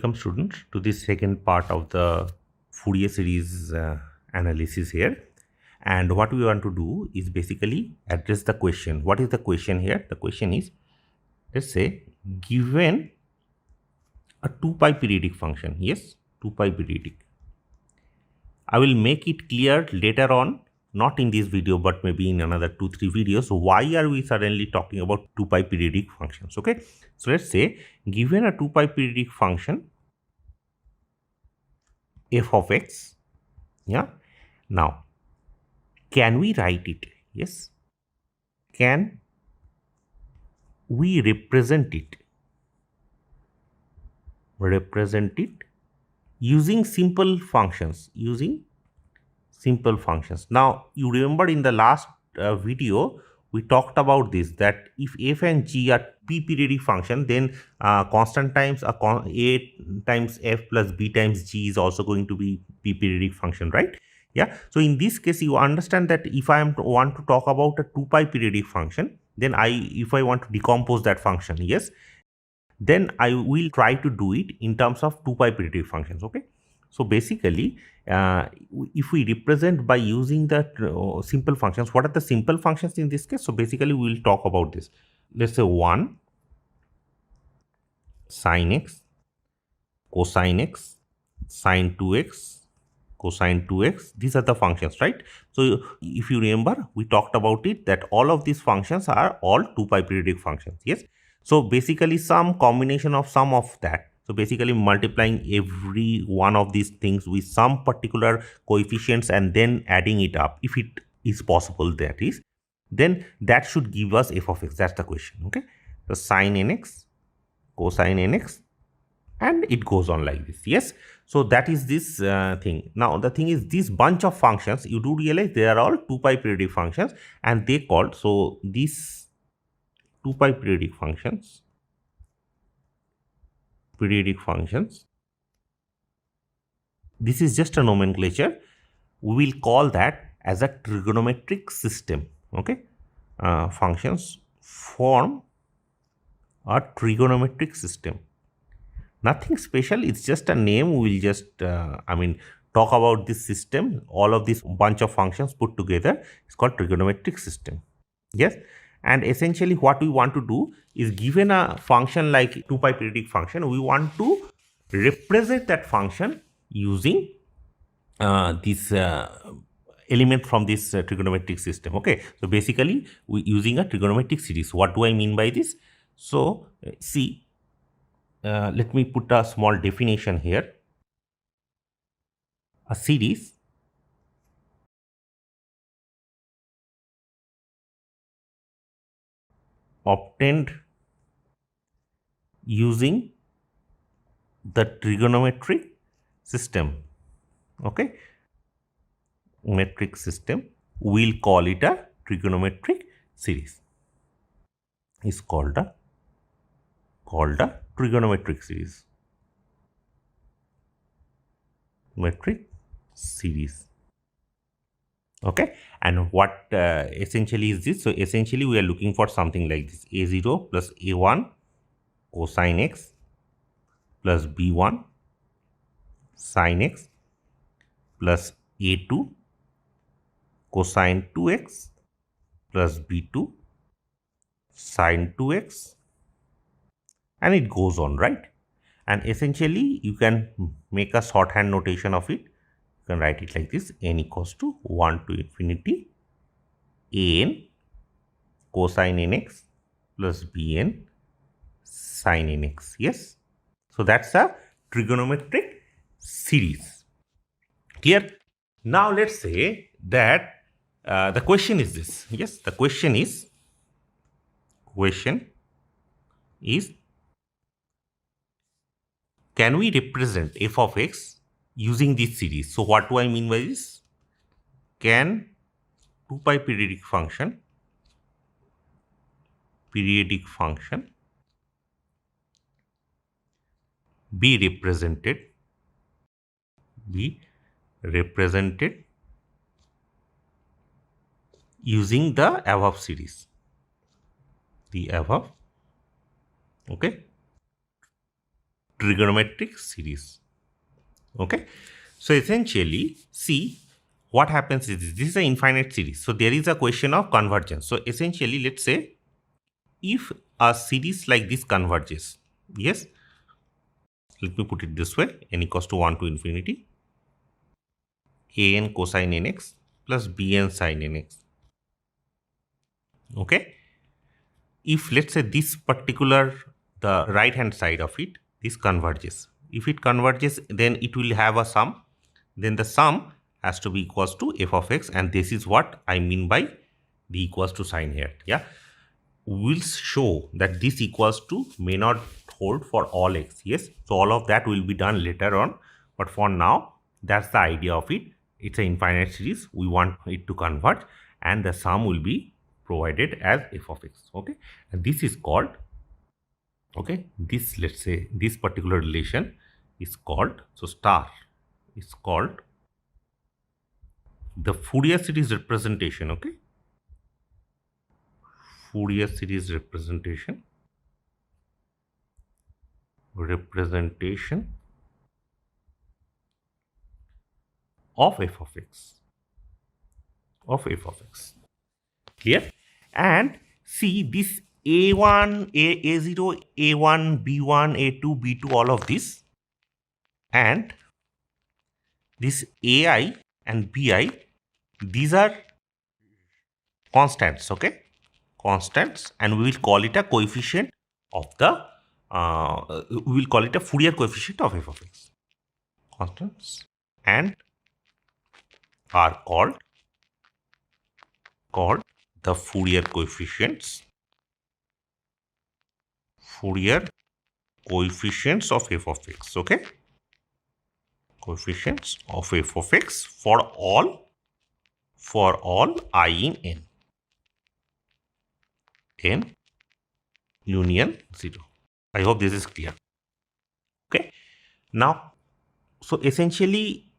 welcome students to this second part of the Fourier series analysis here. And what we want to do is basically address the question. What is the question here? The question is, let's say given a 2 pi periodic function, yes, 2 pi periodic. I will make it clear later on, not in this video, but maybe in another 2-3 videos. So why are we suddenly talking about 2 pi periodic functions? Okay, so let's say given a 2 pi periodic function f of x, yeah, now can we write it? Yes, can we represent it using simple functions, Now you remember in the last video we talked about this, that if f and g are p periodic function, then constant times a times f plus b times g is also going to be p periodic function, right? Yeah. So in this case, you understand that if I want to talk about a 2 pi periodic function, then if I want to decompose that function, yes, then I will try to do it in terms of 2 pi periodic functions. Okay. So basically, if we represent by using the simple functions, what are the simple functions in this case? So basically, we will talk about this. Let's say 1 sin x, cosine x, sin 2x, cosine 2x. These are the functions, right? So if you remember, we talked about it, that all of these functions are all 2 pi periodic functions. Yes. So basically, some combination of some of that. So basically multiplying every one of these things with some particular coefficients and then adding it up, if it is possible, that is, then that should give us f of x. That's the question. Okay. So sin nx, cosine nx, and it goes on like this. Yes. So that is this thing. Now the thing is, this bunch of functions, you do realize they are all 2 pi periodic functions, and they called, so these 2 pi periodic functions, this is just a nomenclature. We will call that as a trigonometric system. Okay. Functions form a trigonometric system. Nothing special, it's just a name. We will just talk about this system. All of this bunch of functions put together is called trigonometric system. Yes. And essentially what we want to do is, given a function like 2 pi periodic function, we want to represent that function using this element from this trigonometric system. Okay. So basically we using a trigonometric series. What do I mean by this? So see, let me put a small definition here. A series obtained using the trigonometric system. Okay. Metric system, we'll call it a trigonometric series. Is called a trigonometric series. Metric series. Okay. And what essentially is this? So essentially we are looking for something like this: a0 plus a1 cosine x plus b1 sin x plus a2 cosine 2x plus b2 sin 2x, and it goes on, right? And essentially you can make a shorthand notation of it. You can write it like this: n equals to 1 to infinity an cosine nx plus bn sin nx. Yes. So that's a trigonometric series. Clear? Now let's say that the question is this. Yes, the question is can we represent f of x using this series? So what do I mean by this? Can 2 pi periodic function be represented using the above series, okay, trigonometric series. Okay, so essentially, see what happens is this is an infinite series. So there is a question of convergence. So essentially, let's say if a series like this converges, yes, let me put it this way, n equals to 1 to infinity, an cosine nx plus bn sin nx. Okay, if let's say this particular, the right hand side of it, this converges. If it converges, then it will have a sum. Then the sum has to be equals to f of x, and this is what I mean by d equals to sine here. Yeah, we'll show that this equals to may not hold for all x. Yes, so all of that will be done later on, but for now that's the idea of it. It's an infinite series, we want it to converge, and the sum will be provided as f of x. Okay, and this is called, okay, this, let's say this particular relation is called, so star is called the Fourier series representation. Okay, Fourier series representation of f of x, clear? And see this a1, a0, a1, b1, a2, b2, all of this, and this ai and bi, these are constants. Okay, constants, and we will call it a coefficient of the we will call it a Fourier coefficient of f of x. Constants and are called the Fourier coefficients of f of x. Okay, coefficients of f of x for all I in n union 0. I hope this is clear. Okay, now, so essentially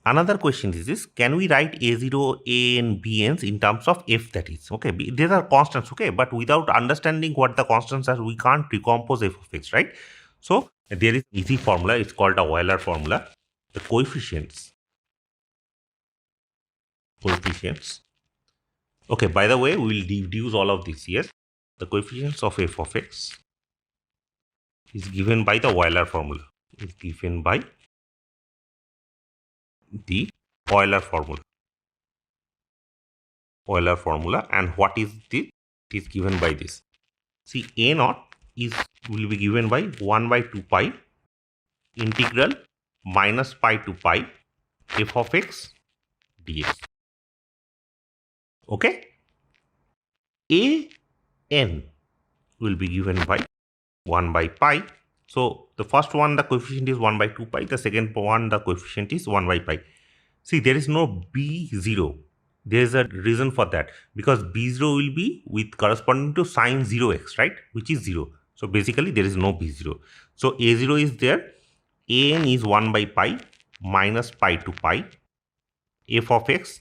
another question is this: can we write a0, an, bn's in terms of f, that is? Okay, these are constants. Okay, but without understanding what the constants are, we can't decompose f of x, right? So there is easy formula, it's called a Euler formula. The coefficients. Okay, by the way, we will deduce all of this. Yes, the coefficients of f of x is given by the Euler formula. Is given by the Euler formula. And what is this? It is given by this. See, a naught will be given by 1 by 2 pi integral minus pi to pi f of x dx. Okay, a n will be given by 1 by pi. So the first one, the coefficient is 1 by 2 pi. The second one, the coefficient is 1 by pi. See, there is no b0. There is a reason for that, because b0 will be with corresponding to sine 0x, right, which is 0. So basically there is no b0. So a0 is there. An is 1 by pi minus pi to pi f of x.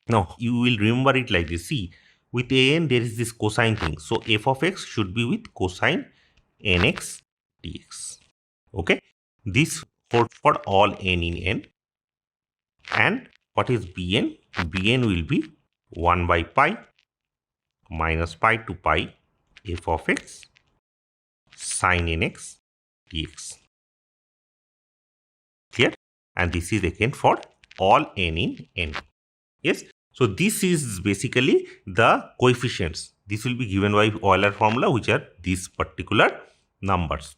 Now you will remember it like this. See, with an there is this cosine thing. So f of x should be with cosine nx dx. Okay, this holds for all n in n. And what is bn? Bn will be 1 by pi minus pi to pi f of x sine nx dx. Clear? And this is again for all n in n. Yes. So this is basically the coefficients. This will be given by Euler formula, which are these particular numbers.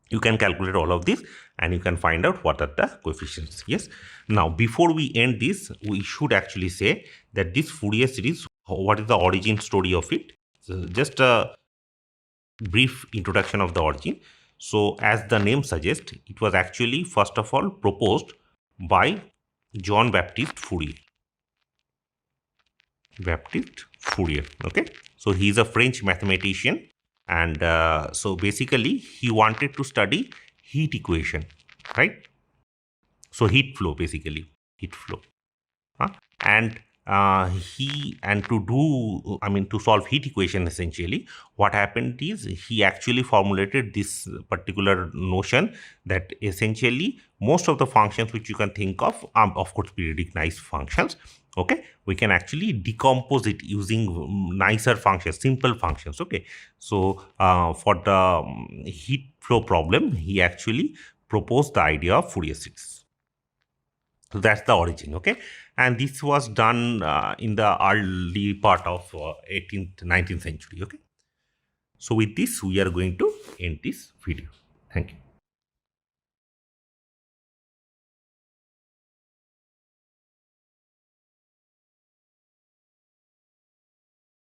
You can calculate all of this and you can find out what are the coefficients. Yes. Now, before we end this, we should actually say that this Fourier series, what is the origin story of it? So just a brief introduction of the origin. So as the name suggests, it was actually first of all proposed by Jean Baptiste Fourier. Okay. So he is a French mathematician, and so basically he wanted to study heat equation, right? So heat flow, basically heat flow, and to solve heat equation, essentially what happened is he actually formulated this particular notion that essentially most of the functions which you can think of course periodic nice functions, okay, we can actually decompose it using nicer functions, simple functions, okay. So for the heat flow problem, he actually proposed the idea of Fourier series. So that's the origin, okay. And this was done in the early part of 18th, 19th century, okay. So with this, we are going to end this video. Thank you.